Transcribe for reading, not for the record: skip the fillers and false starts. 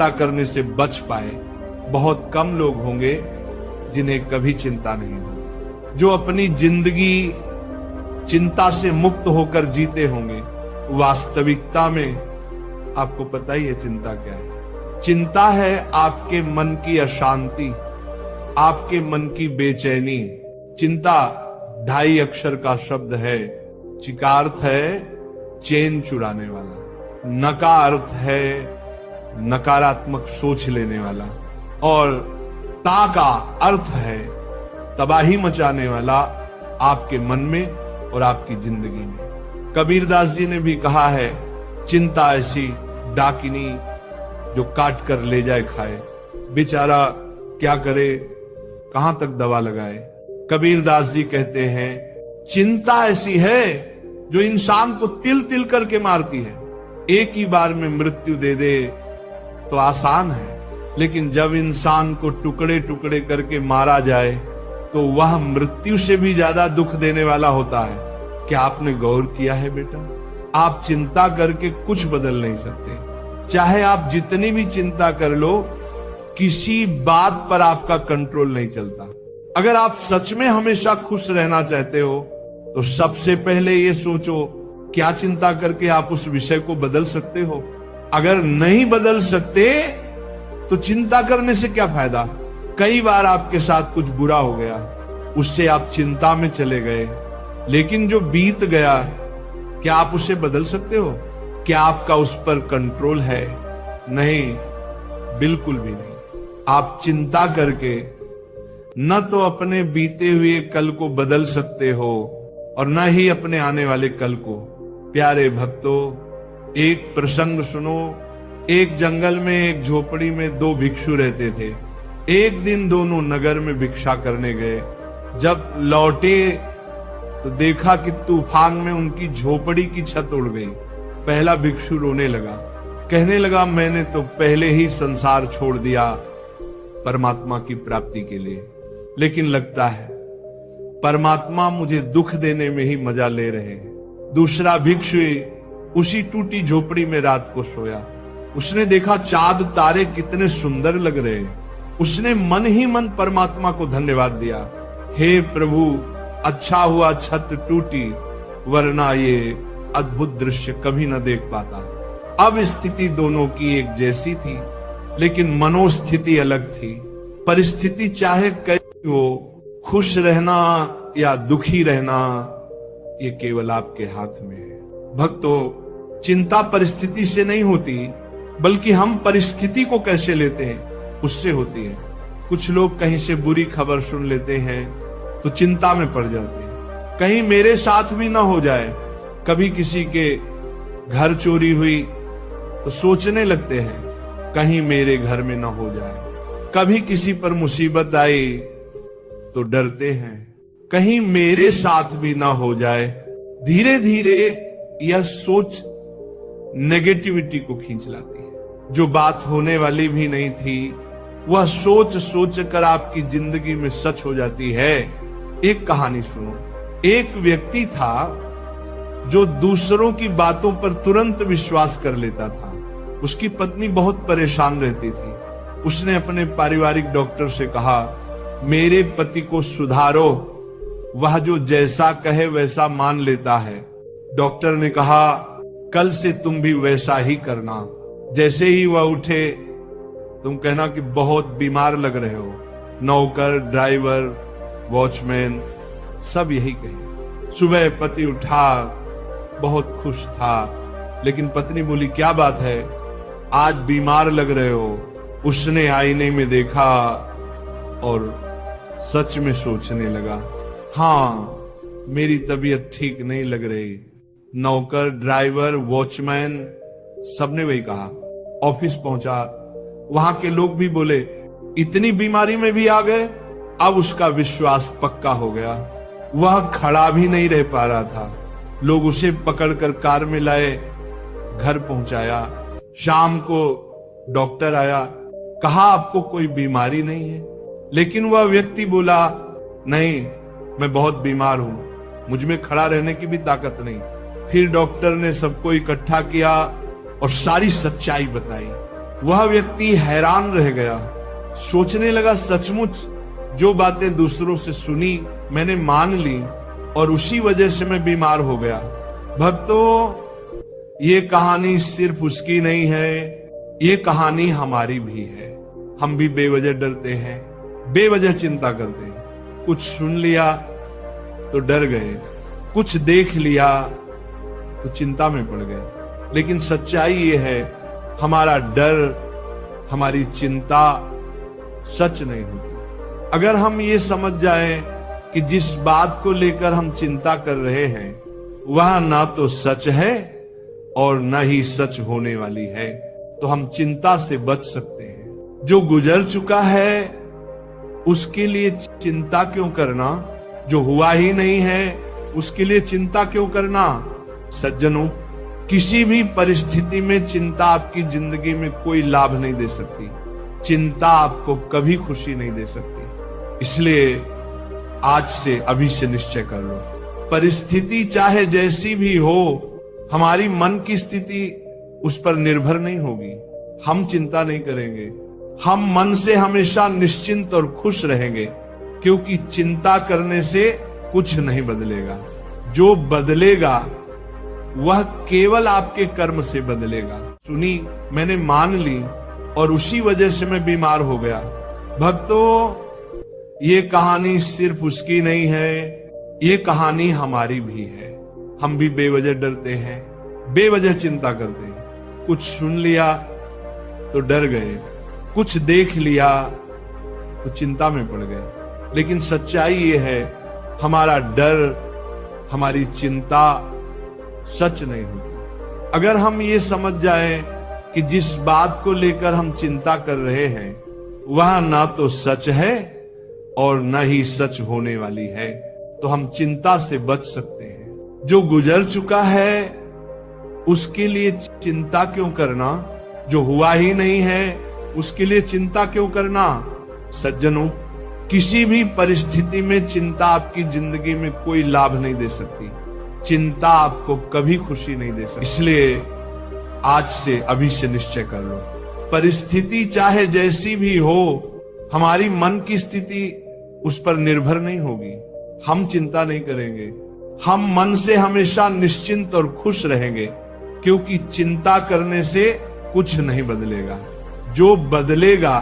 चिंता करने से बच पाए। बहुत कम लोग होंगे जिन्हें कभी चिंता नहीं होगी, जो अपनी जिंदगी चिंता से मुक्त होकर जीते होंगे। वास्तविकता में आपको पता ही है चिंता क्या है। चिंता है आपके मन की अशांति, आपके मन की बेचैनी। चिंता 2.5 अक्षर का शब्द है। ची का अर्थ है चैन चुराने वाला, न का अर्थ है नकारात्मक सोच लेने वाला, और ता का अर्थ है तबाही मचाने वाला आपके मन में और आपकी जिंदगी में। कबीरदास जी ने भी कहा है, चिंता ऐसी डाकिनी जो काट कर ले जाए खाए। बेचारा क्या करे, कहां तक दवा लगाए। कबीरदास जी कहते हैं, चिंता ऐसी है जो इंसान को तिल तिल करके मारती है। एक ही बार में मृत्यु दे दे तो आसान है, लेकिन जब इंसान को टुकड़े टुकड़े करके मारा जाए तो वह मृत्यु से भी ज्यादा दुख देने वाला होता है। क्या आपने गौर किया है बेटा? आप चिंता करके कुछ बदल नहीं सकते, चाहे आप जितनी भी चिंता कर लो, किसी बात पर आपका कंट्रोल नहीं चलता। अगर आप सच में हमेशा खुश रहना चाहते हो तो सबसे पहले ये सोचो, क्या चिंता करके आप उस विषय को बदल सकते हो? अगर नहीं बदल सकते तो चिंता करने से क्या फायदा? कई बार आपके साथ कुछ बुरा हो गया, उससे आप चिंता में चले गए, लेकिन जो बीत गया क्या आप उसे बदल सकते हो? क्या आपका उस पर कंट्रोल है? नहीं, बिल्कुल भी नहीं। आप चिंता करके न तो अपने बीते हुए कल को बदल सकते हो और न ही अपने आने वाले कल को। प्यारे भक्तों, एक प्रसंग सुनो। एक जंगल में एक झोपड़ी में 2 भिक्षु रहते थे। एक दिन दोनों नगर में भिक्षा करने गए। जब लौटे तो देखा कि तूफान में उनकी झोपड़ी की छत उड़ गई। पहला भिक्षु रोने लगा, कहने लगा, मैंने तो पहले ही संसार छोड़ दिया परमात्मा की प्राप्ति के लिए, लेकिन लगता है परमात्मा मुझे दुख देने में ही मजा ले रहे हैं। दूसरा भिक्षु उसी टूटी झोपड़ी में रात को सोया। उसने देखा चांद तारे कितने सुंदर लग रहे हैं। उसने मन ही मन परमात्मा को धन्यवाद दिया, हे प्रभु, अच्छा हुआ छत टूटी, वरना ये अद्भुत दृश्य कभी न देख पाता। अब स्थिति दोनों की एक जैसी थी, लेकिन मनोस्थिति अलग थी। परिस्थिति चाहे कैसी हो, खुश रहना या दुखी रहना ये केवल आपके हाथ में है। भक्तों, चिंता परिस्थिति से नहीं होती, बल्कि हम परिस्थिति को कैसे लेते हैं उससे होती है। कुछ लोग कहीं से बुरी खबर सुन लेते हैं तो चिंता में पड़ जाते हैं, कहीं मेरे साथ भी ना हो जाए। कभी किसी के घर चोरी हुई तो सोचने लगते हैं कहीं मेरे घर में ना हो जाए। कभी किसी पर मुसीबत आई तो डरते हैं कहीं मेरे साथ भी ना हो जाए। धीरे धीरे यह सोच नेगेटिविटी को खींच लाती है। जो बात होने वाली भी नहीं थी वह सोच सोच कर आपकी जिंदगी में सच हो जाती है। एक कहानी सुनो। एक व्यक्ति था जो दूसरों की बातों पर तुरंत विश्वास कर लेता था। उसकी पत्नी बहुत परेशान रहती थी। उसने अपने पारिवारिक डॉक्टर से कहा, मेरे पति को सुधारो, वह जो जैसा कहे वैसा मान लेता है। डॉक्टर ने कहा, कल से तुम भी वैसा ही करना। जैसे ही वह उठे तुम कहना कि बहुत बीमार लग रहे हो। नौकर, ड्राइवर, वॉचमैन सब यही कहे। सुबह पति उठा, बहुत खुश था, लेकिन पत्नी बोली, क्या बात है, आज बीमार लग रहे हो। उसने आईने में देखा और सच में सोचने लगा, हाँ, मेरी तबीयत ठीक नहीं लग रही। नौकर, ड्राइवर, वॉचमैन सबने वही कहा। ऑफिस पहुंचा, वहां के लोग भी बोले, इतनी बीमारी में भी आ गए। अब उसका विश्वास पक्का हो गया। वह खड़ा भी नहीं रह पा रहा था। लोग उसे पकड़कर कार में लाए, घर पहुंचाया। शाम को डॉक्टर आया, कहा आपको कोई बीमारी नहीं है। लेकिन वह व्यक्ति बोला, नहीं, मैं बहुत बीमार हूं, मुझ में खड़ा रहने की भी ताकत नहीं। फिर डॉक्टर ने सबको इकट्ठा किया और सारी सच्चाई बताई। वह व्यक्ति हैरान रह गया, सोचने लगा सचमुच जो बातें दूसरों से सुनी मैंने मान ली और उसी वजह से मैं बीमार हो गया। भक्तों, ये कहानी सिर्फ उसकी नहीं है, ये कहानी हमारी भी है। हम भी बेवजह डरते हैं, बेवजह चिंता करते हैं। कुछ सुन लिया तो डर गए, कुछ देख लिया तो चिंता में पड़ गए। लेकिन सच्चाई ये है, हमारा डर, हमारी चिंता सच नहीं होती। अगर हम ये समझ जाएं कि जिस बात को लेकर हम चिंता कर रहे हैं वह ना तो सच है और न ही सच होने वाली है, तो हम चिंता से बच सकते हैं। जो गुजर चुका है उसके लिए चिंता क्यों करना, जो हुआ ही नहीं है उसके लिए चिंता क्यों करना। सज्जनों, किसी भी परिस्थिति में चिंता आपकी जिंदगी में कोई लाभ नहीं दे सकती। चिंता आपको कभी खुशी नहीं दे सकती। इसलिए आज से, अभी से निश्चय कर लो, परिस्थिति चाहे जैसी भी हो, हमारी मन की स्थिति उस पर निर्भर नहीं होगी। हम चिंता नहीं करेंगे, हम मन से हमेशा निश्चिंत और खुश रहेंगे, क्योंकि चिंता करने से कुछ नहीं बदलेगा। जो बदलेगा वह केवल आपके कर्म से बदलेगा। सुनी, मैंने मान ली और उसी वजह से मैं बीमार हो गया। भक्तों, ये कहानी सिर्फ उसकी नहीं है, ये कहानी हमारी भी है। हम भी बेवजह डरते हैं, बेवजह चिंता करते हैं। कुछ सुन लिया तो डर गए, कुछ देख लिया तो चिंता में पड़ गए। लेकिन सच्चाई ये है, हमारा डर, हमारी चिंता सच नहीं होती। अगर हम ये समझ जाएं कि जिस बात को लेकर हम चिंता कर रहे हैं वह ना तो सच है और न ही सच होने वाली है, तो हम चिंता से बच सकते हैं। जो गुजर चुका है उसके लिए चिंता क्यों करना, जो हुआ ही नहीं है उसके लिए चिंता क्यों करना। सज्जनों, किसी भी परिस्थिति में चिंता आपकी जिंदगी में कोई लाभ नहीं दे सकती। चिंता आपको कभी खुशी नहीं दे सकती। इसलिए आज से, अभी से निश्चय कर लो, परिस्थिति चाहे जैसी भी हो, हमारी मन की स्थिति उस पर निर्भर नहीं होगी। हम चिंता नहीं करेंगे, हम मन से हमेशा निश्चिंत और खुश रहेंगे, क्योंकि चिंता करने से कुछ नहीं बदलेगा। जो बदलेगा